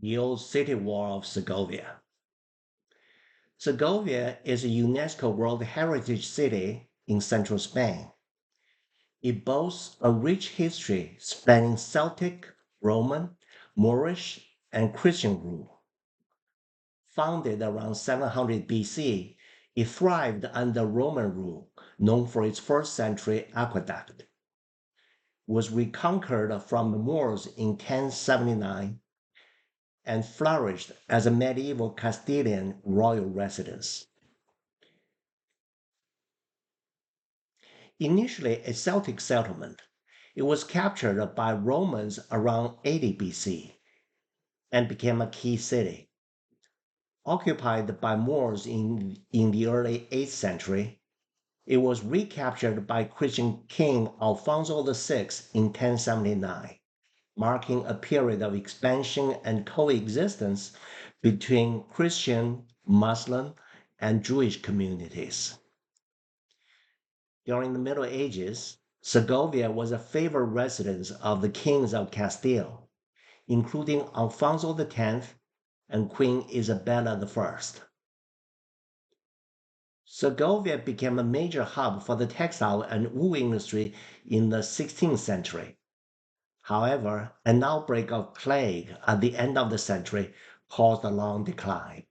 the old city wall of Segovia. Segovia is a UNESCO World Heritage City in central Spain. It boasts a rich history spanning Celtic, Roman, Moorish, and Christian rule. Founded around 700 BC, it thrived under Roman rule, known for its first century aqueduct. It was reconquered from the Moors in 1079 and flourished as a medieval Castilian royal residence. Initially a Celtic settlement, it was captured by Romans around 80 BC and became a key city. Occupied by Moors in the early 8th century, it was recaptured by Christian King Alfonso VI in 1079, marking a period of expansion and coexistence between Christian, Muslim, and Jewish communities. During the Middle Ages, Segovia was a favored residence of the kings of Castile, including Alfonso X and Queen Isabella I. Segovia became a major hub for the textile and wool industry in the 16th century. However, an outbreak of plague at the end of the century caused a long decline.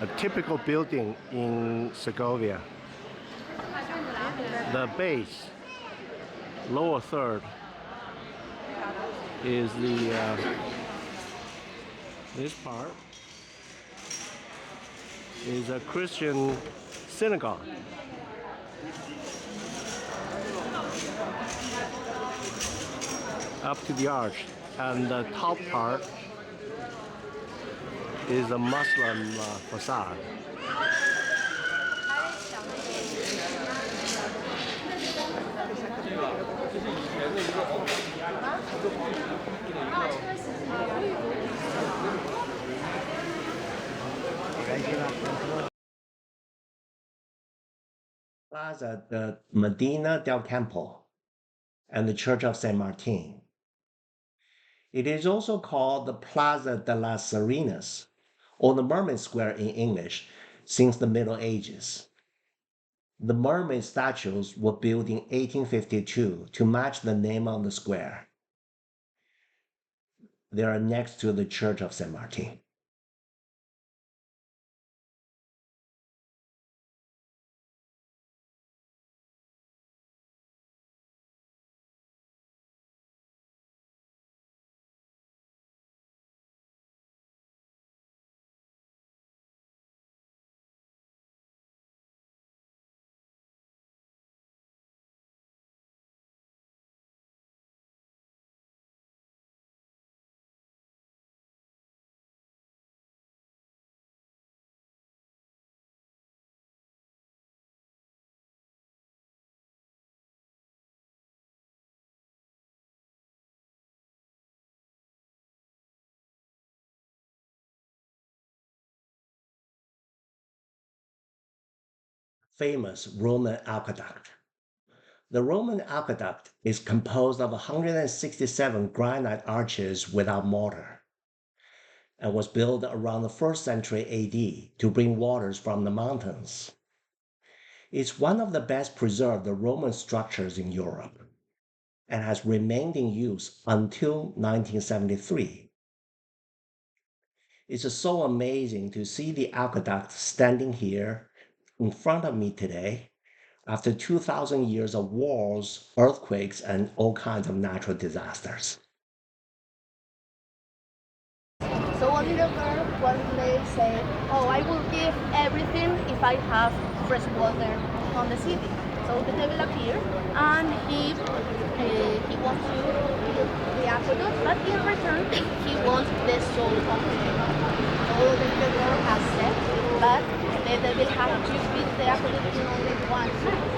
A typical building in Segovia. The base, lower third, is this part is a Christian synagogue. Up to the arch, and the top part is a Muslim facade. Plaza de Medina Campo and the Church of San Martin. It is also called the Plaza de las Sirenas, or the Mermaid Square in English, since the Middle Ages. The mermaid statues were built in 1852 to match the name of the square. They are next to the Church of San Martin. Famous Roman Aqueduct. The Roman Aqueduct is composed of 167 granite arches without mortar and was built around the 1st century AD to bring waters from the mountains. It's one of the best preserved Roman structures in Europe and has remained in use until 1973. It's so amazing to see the aqueduct standing here in front of me today after 2,000 years of wars, earthquakes, and all kinds of natural disasters. So a little girl one day said, "Oh, I will give everything if I have fresh water on the city." So the devil appeared, and he wants to build the aqueduct, but in return he wants the soul of the devil. So the little girl has said, but the devil had to beat the aqueduct in only one night.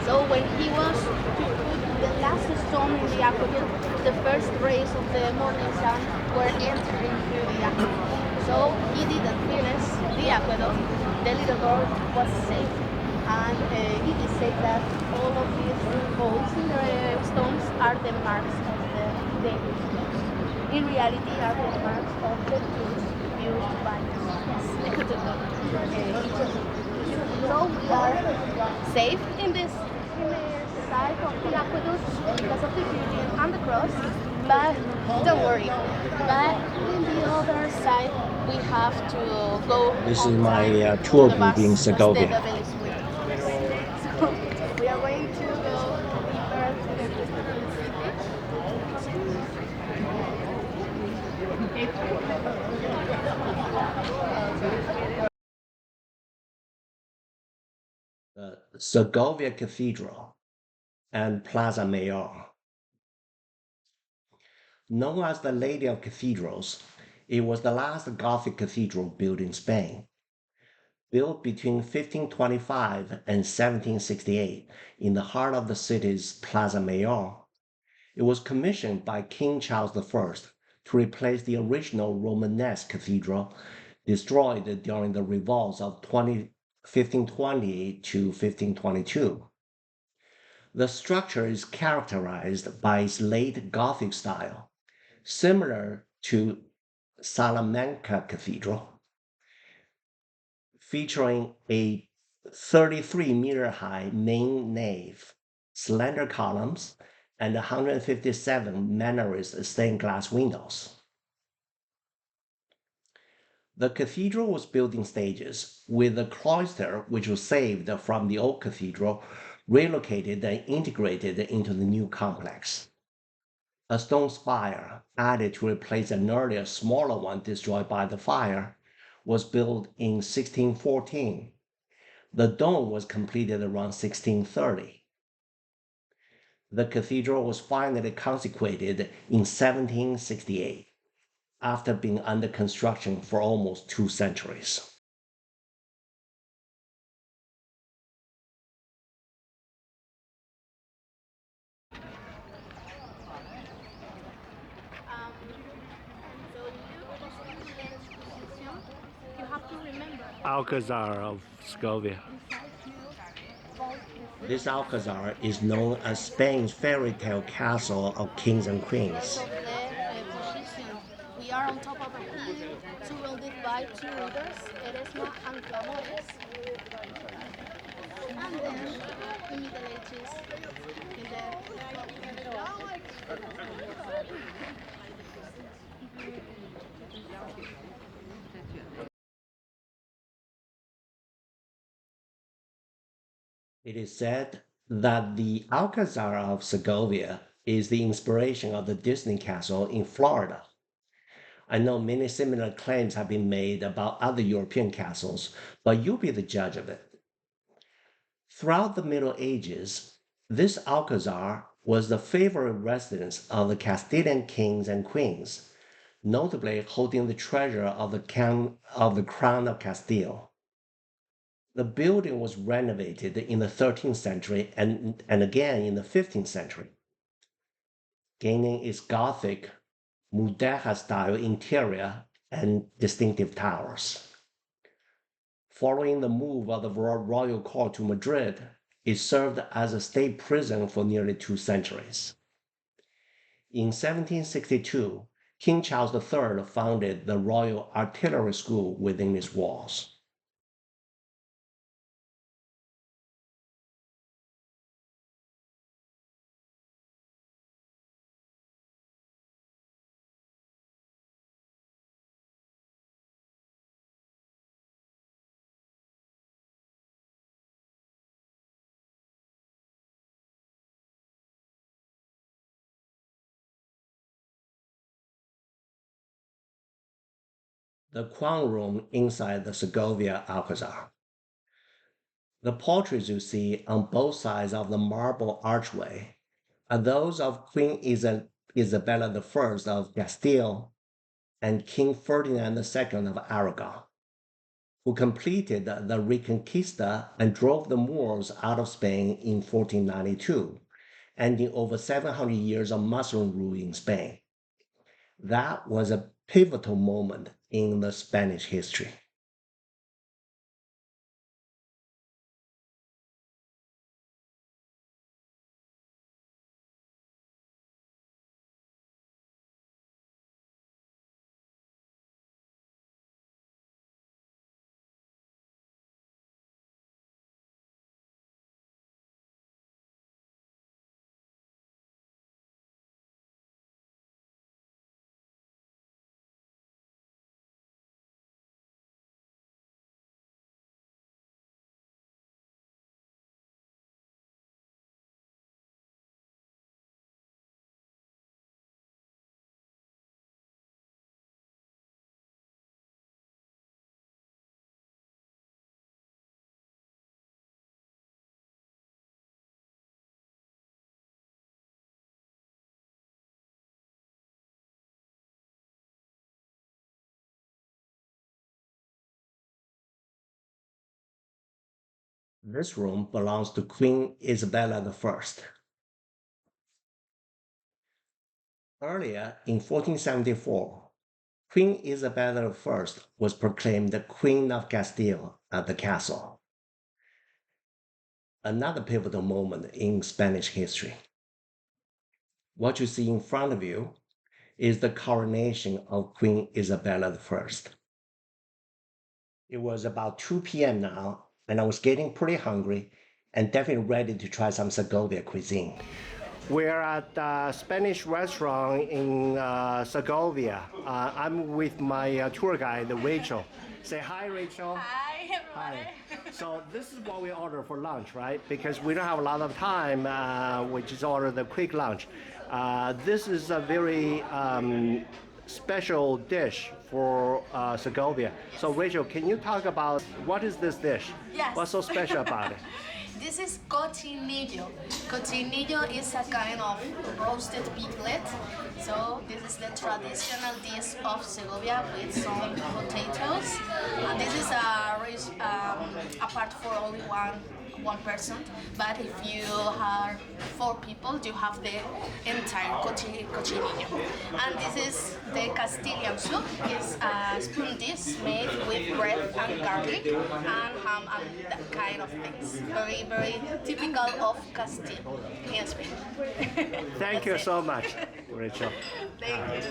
So when he was to put the last stone in the aqueduct, the first rays of the morning sun were entering through the aqueduct. So he didn't finish the aqueduct. The little girl was safe. And it is said that all of these holes in the stones are the marks of the devil. In reality, are the marks of the tools used by so we are safe in this side of the aqueduct because of the beauty and the cross, but don't worry. But in the other side, we have to go This is on my time to tour the group bus in because the Segovia. devil is waiting for us. So we are going to go deeper to the The Segovia Cathedral and Plaza Mayor. Known as the Lady of Cathedrals, it was the last Gothic cathedral built in Spain. Built between 1525 and 1768 in the heart of the city's Plaza Mayor, it was commissioned by King Charles I to replace the original Romanesque cathedral destroyed during the revolts of 1520 to 1522. The structure is characterized by its late Gothic style, similar to Salamanca Cathedral, featuring a 33-meter high main nave, slender columns, and 157 Mannerist stained glass windows. The cathedral was built in stages, with the cloister, which was saved from the old cathedral, relocated and integrated into the new complex. A stone spire, added to replace an earlier smaller one destroyed by the fire, was built in 1614. The dome was completed around 1630. The cathedral was finally consecrated in 1768, after being under construction for almost 2 centuries. so you have to remember Alcazar of Segovia. This Alcazar is known as Spain's fairy tale castle of kings and because queens. of the position. We are on top of a hill surrounded by two rivers, Eresma and Clamores. And then the Middle Ages in It is said that the Alcazar of Segovia is the inspiration of the Disney castle in Florida. I know many similar claims have been made about other European castles, but you be the judge of it. Throughout the Middle Ages, this Alcazar was the favorite residence of the Castilian kings and queens, notably holding the treasure of the Crown of Castile. The building was renovated in the 13th century and again in the 15th century, gaining its Gothic, Mudéjar style interior and distinctive towers. Following the move of the royal court to Madrid, it served as a state prison for nearly 2 centuries. In 1762, King Charles III founded the Royal Artillery School within its walls. The crown room inside the Segovia Alcazar. The portraits you see on both sides of the marble archway are those of Queen Isabella I of Castile and King Ferdinand II of Aragon. who completed the Reconquista and drove the Moors out of Spain in 1492, ending over 700 years of Muslim rule in Spain. That was a pivotal moment in the Spanish history. This room belongs to Queen Isabella I. Earlier, in 1474, Queen Isabella I was proclaimed the Queen of Castile at the castle. Another pivotal moment in Spanish history. What you see in front of you is the coronation of Queen Isabella I. It was about 2 p.m. now, and I was getting pretty hungry and definitely ready to try some Segovia cuisine. We're at a Spanish restaurant in Segovia. I'm with my tour guide, Rachel. Say hi, Rachel. Hi, everybody. Hi. So this is what we order for lunch, right? Because we don't have a lot of time, we just order the quick lunch. This is a very special dish for Segovia. So Rachel, can you talk about what is this dish? Yes. What's so special about it? This is cochinillo. Cochinillo is a kind of roasted piglet. So this is the traditional dish of Segovia with some potatoes. And this is a part for only one person. But if you are 4 people, you have the entire cochinillo. And this is the Castilian soup. It's a spoon dish made with bread and garlic and ham and that kind of things. Very, very typical of Castile in Spain. Thank you so much, Rachel. Thank you.